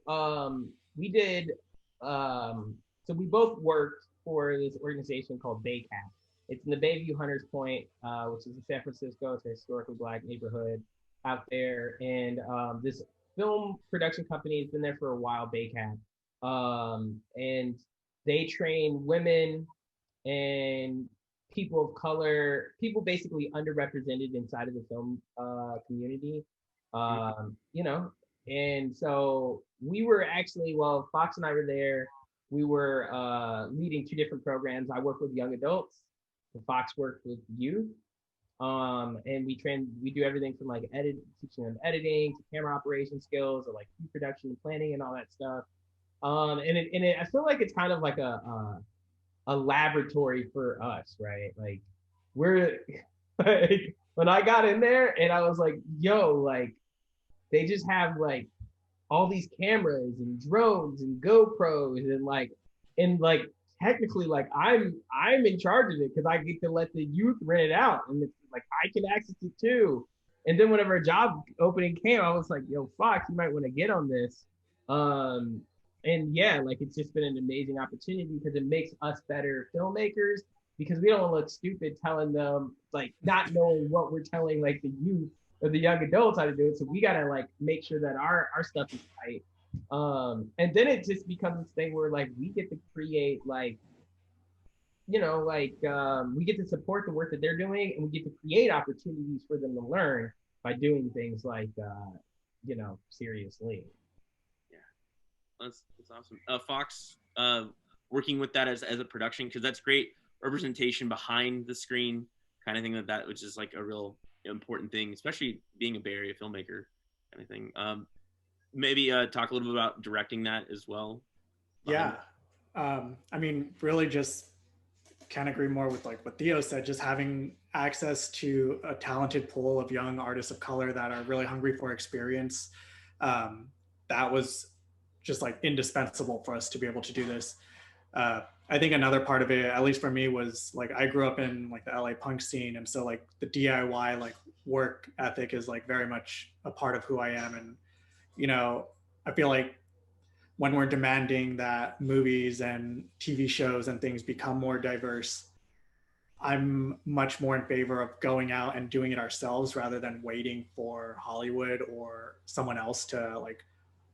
[SPEAKER 9] we did. So we both worked for this organization called BayCat. It's in the Bayview Hunters Point, which is in San Francisco. It's a historically black neighborhood out there, and this film production company has been there for a while, BayCat, and they train women and people of color, people basically underrepresented inside of the film community, you know. And so we were actually, well, Fox and I were there. We were leading 2 different programs. I work with young adults, Fox worked with youth. And we do everything from like teaching them editing to camera operation skills or like pre-production and planning and all that stuff. I feel like it's kind of like a laboratory for us, right? Like we're like, when I got in there and I was like, yo, like they just have like all these cameras and drones and GoPros and like technically like I'm in charge of it because I get to let the youth rent it out and it's like I can access it too. And then whenever a job opening came, I was like, yo, Fox, you might want to get on this. And yeah, like it's just been an amazing opportunity because it makes us better filmmakers because we don't look stupid telling them like not knowing what we're telling like the youth or the young adults how to do it. So we gotta like make sure that our stuff is tight. And then it just becomes this thing where like we get to create like, you know, like we get to support the work that they're doing and we get to create opportunities for them to learn by doing things like, you know, Sirius Lee.
[SPEAKER 8] That's awesome. Fox, working with that as a production, because that's great representation behind the screen kind of thing which is like a real important thing, especially being a Bay Area filmmaker kind of thing. Maybe talk a little bit about directing that as well.
[SPEAKER 10] Yeah. I mean, really just can't agree more with like what Theo said, just having access to a talented pool of young artists of color that are really hungry for experience. That was just like indispensable for us to be able to do this. I think another part of it, at least for me, was like I grew up in like the LA punk scene, and so like the DIY like work ethic is like very much a part of who I am. And you know, I feel like when we're demanding that movies and TV shows and things become more diverse, I'm much more in favor of going out and doing it ourselves rather than waiting for Hollywood or someone else to like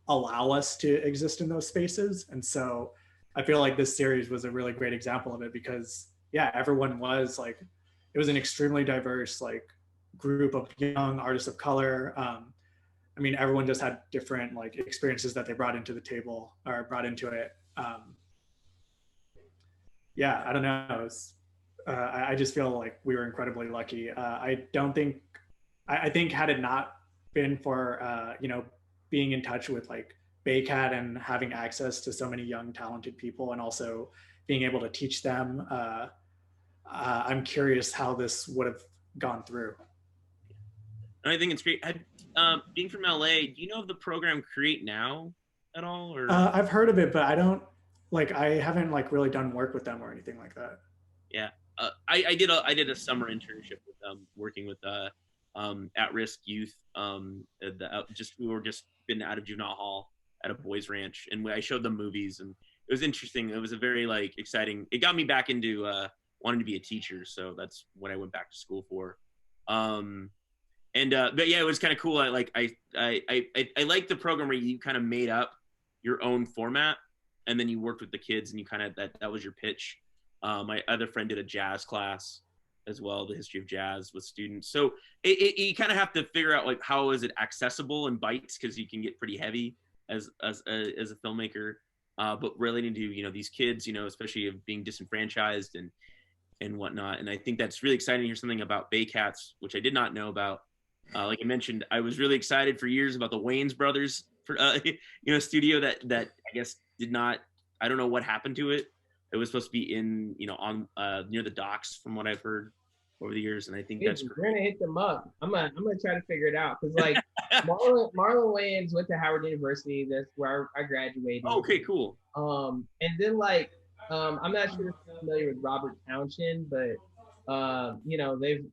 [SPEAKER 10] allow us to exist in those spaces. And so I feel like this series was a really great example of it because yeah, everyone was like, it was an extremely diverse like group of young artists of color. I mean, everyone just had different like experiences that they brought into the table or brought into it. Yeah, I don't know. It was, I just feel like we were incredibly lucky. I think had it not been for, you know, being in touch with like Baycat and having access to so many young, talented people and also being able to teach them, I'm curious how this would have gone through.
[SPEAKER 8] And I think it's great. Being from LA, do you know of the program Create Now at all? Or
[SPEAKER 10] I've heard of it, but I haven't like really done work with them or anything like that.
[SPEAKER 8] Yeah, I did a summer internship with them, working with at-risk youth. We were just been out of juvenile hall at a boys ranch, and I showed them movies, and it was interesting. It was a very like exciting. It got me back into wanting to be a teacher, so that's what I went back to school for. But yeah, it was kind of cool. I like the program where you kind of made up your own format, and then you worked with the kids, and you kind of that was your pitch. My other friend did a jazz class as well, the history of jazz with students. So you kind of have to figure out like how is it accessible in bites, because you can get pretty heavy as a filmmaker. But relating to, you know, these kids, you know, especially of being disenfranchised and whatnot. And I think that's really exciting to hear something about Baycats, which I did not know about. Like I mentioned, I was really excited for years about the Wayans brothers, studio that I guess did not. I don't know what happened to it. It was supposed to be in, you know, on near the docks, from what I've heard over the years, and I think that's great.
[SPEAKER 9] We're gonna hit them up. I'm gonna try to figure it out because like Marlon Wayans went to Howard University. That's where I graduated.
[SPEAKER 8] Oh, okay, cool.
[SPEAKER 9] And then like I'm not sure if you're familiar with Robert Townsend, but you know the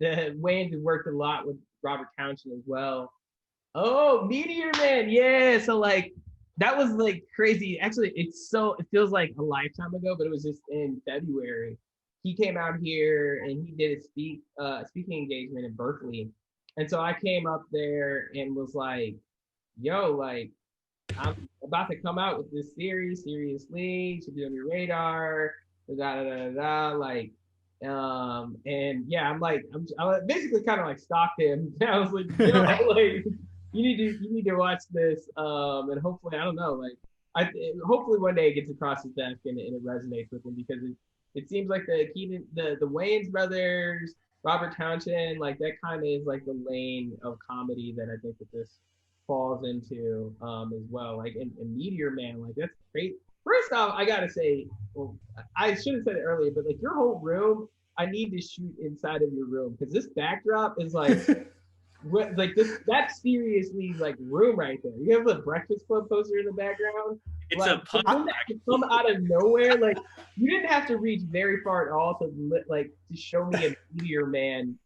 [SPEAKER 9] Wayans have worked a lot with Robert Townsend as well. Oh, Meteor Man, yeah. So like that was like crazy. Actually, it feels like a lifetime ago, but it was just in February. He came out here and he did a speaking engagement in Berkeley. And so I came up there and was like, yo, like, I'm about to come out with this series, Sirius Lee, should be on your radar, like, and yeah, I basically kind of like stalked him. I was like, yo, like, you need to watch this, and hopefully, I don't know, like, hopefully one day it gets across his desk and it resonates with him, because it seems like the Wayans brothers, Robert Townsend, like that kind of is like the lane of comedy that I think that this falls into as well. Like in Meteor Man, like that's great. First off, I gotta say, well, I should have said it earlier, but like your whole room, I need to shoot inside of your room because this backdrop is like, like this. That's seriously like room right there. You have the Breakfast Club poster in the background.
[SPEAKER 8] It's
[SPEAKER 9] like,
[SPEAKER 8] a punk
[SPEAKER 9] come out of nowhere. Like you didn't have to reach very far at all to show me a Meteor Man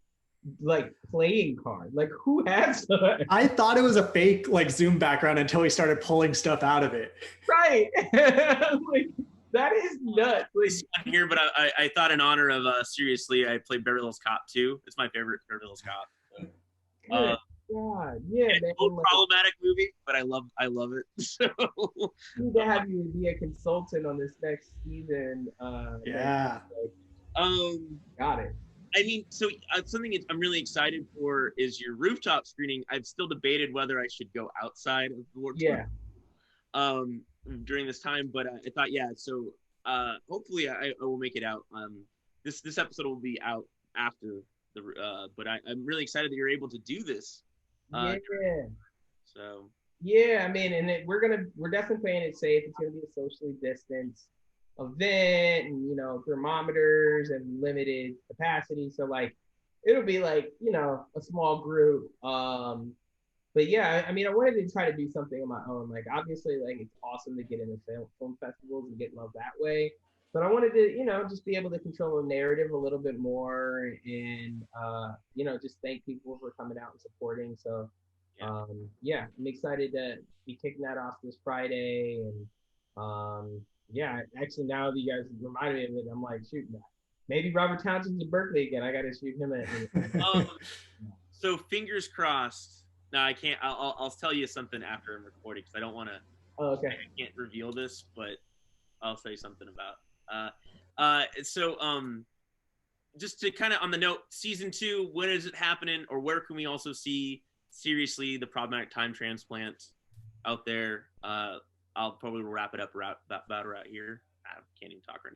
[SPEAKER 9] like playing card. Like who has that?
[SPEAKER 10] I thought it was a fake like Zoom background until he started pulling stuff out of it.
[SPEAKER 9] Right. Like that is nuts. Like,
[SPEAKER 8] here, but I thought in honor of Sirius Lee, I played Beverly Hills Cop 2. It's my favorite Beverly Hills Cop.
[SPEAKER 9] God, yeah, man.
[SPEAKER 8] Old problematic movie, but I love it. So
[SPEAKER 9] need to have you be a consultant on this next season.
[SPEAKER 10] Yeah.
[SPEAKER 9] Got it.
[SPEAKER 8] I mean, so something I'm really excited for is your rooftop screening. I've still debated whether I should go outside of the Warped Tour, during this time, but I thought, so hopefully I will make it out. This episode will be out after the, but I'm really excited that you're able to do this. So.
[SPEAKER 9] Yeah, I mean, and we're definitely playing it safe. It's gonna be a socially distanced event, and thermometers and limited capacity, so like it'll be like a small group, but yeah, I mean, I wanted to try to do something on my own. Like obviously, like it's awesome to get into film festivals and get love that way, but I wanted to just be able to control the narrative a little bit more, and just thank people for coming out and supporting. So I'm excited to be kicking that off this Friday, and actually, now that you guys reminded me of it, I'm like, shoot, maybe Robert Townsend's in Berkeley again. I got to shoot him at.
[SPEAKER 8] So fingers crossed. No, I can't. I'll tell you something after I'm recording because I don't want to.
[SPEAKER 9] Oh, okay.
[SPEAKER 8] I can't reveal this, but I'll tell you something about. Just to kind of on the note, season 2, when is it happening, or where can we also see Sirius Lee, the Problematic Time Transplant out there? I'll probably wrap it up about right here. I can't even talk right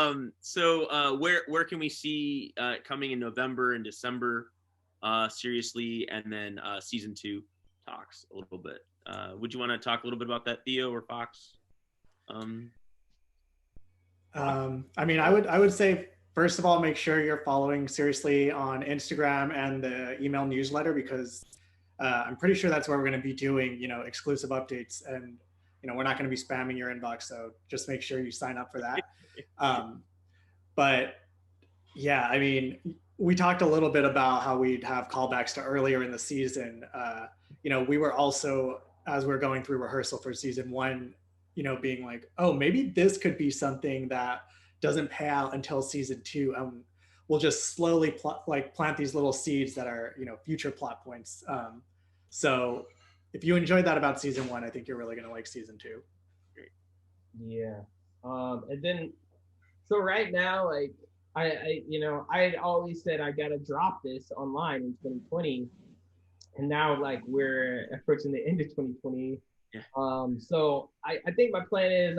[SPEAKER 8] now. So where can we see coming in November and December, Sirius Lee, and then season 2 talks a little bit? Would you want to talk a little bit about that, Theo or Fox?
[SPEAKER 10] I mean, I would say, first of all, make sure you're following Sirius Lee on Instagram and the email newsletter, because I'm pretty sure that's where we're going to be doing, exclusive updates, and, we're not going to be spamming your inbox. So just make sure you sign up for that. But yeah, I mean, we talked a little bit about how we'd have callbacks to earlier in the season. We were also, as we're going through rehearsal for season 1, being like, oh, maybe this could be something that doesn't pay out until season 2. We'll just slowly plant these little seeds that are, future plot points. So if you enjoyed that about season 1, I think you're really going to like season 2.
[SPEAKER 9] Yeah. And then, so right now, like I had always said I got to drop this online in 2020, and now like we're approaching the end of 2020.
[SPEAKER 8] Yeah.
[SPEAKER 9] So I think my plan is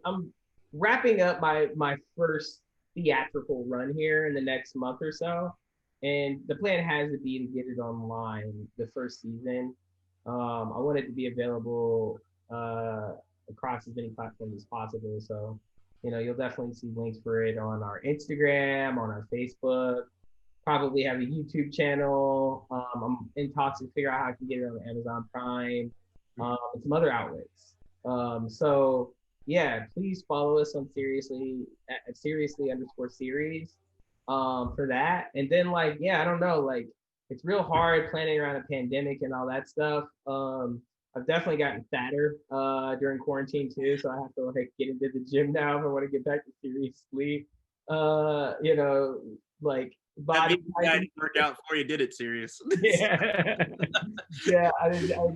[SPEAKER 9] I'm wrapping up my first theatrical run here in the next month or so, and the plan has to be to get it online the first season. I want it to be available across as many platforms as possible. So you'll definitely see links for it on our Instagram, on our Facebook. Probably have a YouTube channel. I'm in talks to figure out how I can get it on Amazon Prime. And some other outlets. So yeah, please follow us on Seriously at Seriously_series for that. And then like, I don't know, like it's real hard planning around a pandemic and all that stuff. I've definitely gotten fatter during quarantine too, so I have to like get into the gym now if I want to get back to Sirius Lee. Like body
[SPEAKER 8] that worked out before you did it, Sirius.
[SPEAKER 9] Yeah. Yeah, I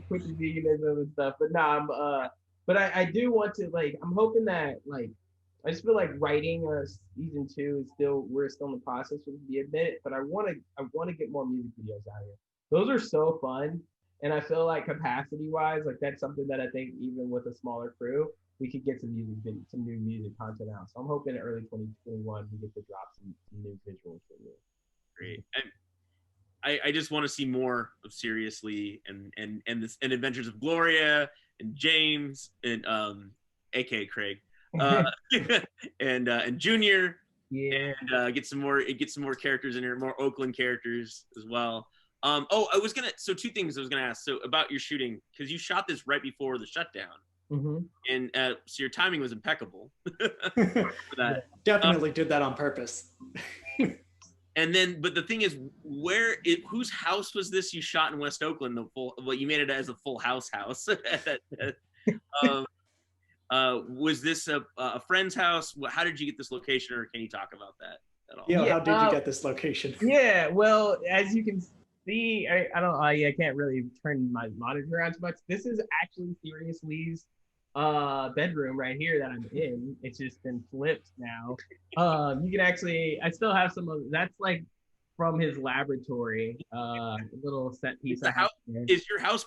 [SPEAKER 9] quit the veganism and stuff, but no, but I do want to, like, I'm hoping that, like, I just feel like writing season 2 is we're still in the process with the bit, but I want to get more music videos out here. Those are so fun, and I feel like capacity wise, like that's something that I think even with a smaller crew, we could get some new music content out. So I'm hoping in early 2021 we get to drop some new visuals for you.
[SPEAKER 8] Great. And I just want to see more of Sirius Lee and Adventures of Gloria and James and aka Craig and Junior.
[SPEAKER 9] Yeah.
[SPEAKER 8] And get some more characters in here, more Oakland characters as well. So two things I was gonna ask. So about your shooting, because you shot this right before the shutdown.
[SPEAKER 9] Mm-hmm.
[SPEAKER 8] And so your timing was impeccable.
[SPEAKER 10] Definitely did that on purpose.
[SPEAKER 8] And then, but the thing is, whose house was this you shot in West Oakland? You made it as a full house. Was this a friend's house? How did you get this location, or can you talk about that at all?
[SPEAKER 10] Yeah, how did you get this location?
[SPEAKER 9] Yeah, well, as you can see, I can't really turn my monitor on too much. This is actually Sirius Lee's bedroom right here that I'm in. It's just been flipped now. You can actually, I still have some of that's like from his laboratory, little set piece.
[SPEAKER 8] Is your house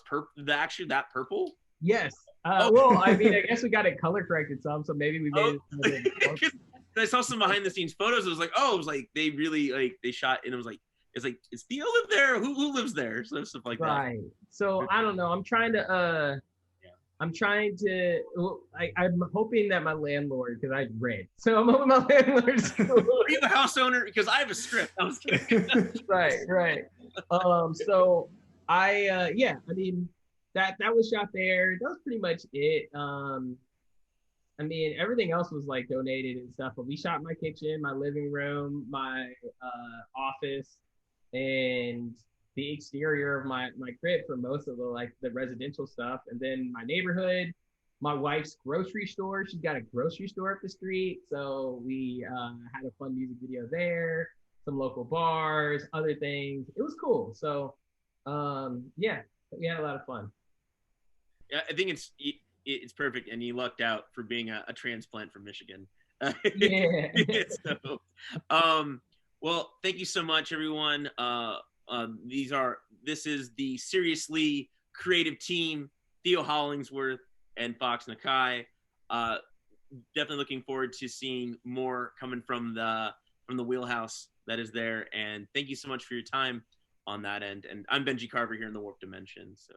[SPEAKER 8] actually that purple?
[SPEAKER 9] Yes. Well, I mean, I guess we got it color corrected some, so maybe we made it.
[SPEAKER 8] I saw some behind the scenes photos. It was like, they really they shot, and it was like, is Theo live there? Who lives there? So stuff like that.
[SPEAKER 9] Right. So I don't know. I'm hoping that my landlord, because I rent, so I'm hoping my landlord's.
[SPEAKER 8] Are you the house owner? Because I have a script. I was kidding.
[SPEAKER 9] Right. So I mean, that was shot there. That was pretty much it. I mean, everything else was like donated and stuff, but we shot my kitchen, my living room, my office, and the exterior of my crib for most of the residential stuff. And then my neighborhood, my wife's grocery store. She's got a grocery store up the street. So we had a fun music video there, some local bars, other things. It was cool. So yeah, we had a lot of fun.
[SPEAKER 8] Yeah, I think it's perfect, and you lucked out for being a transplant from Michigan.
[SPEAKER 9] Yeah.
[SPEAKER 8] So, well, thank you so much, everyone. This is the Sirius Lee creative team, Theo Hollingsworth and Fox Naki. Definitely looking forward to seeing more coming from the wheelhouse that is there. And thank you so much for your time on that end. And I'm Benji Carver here in the Warp Dimension. So.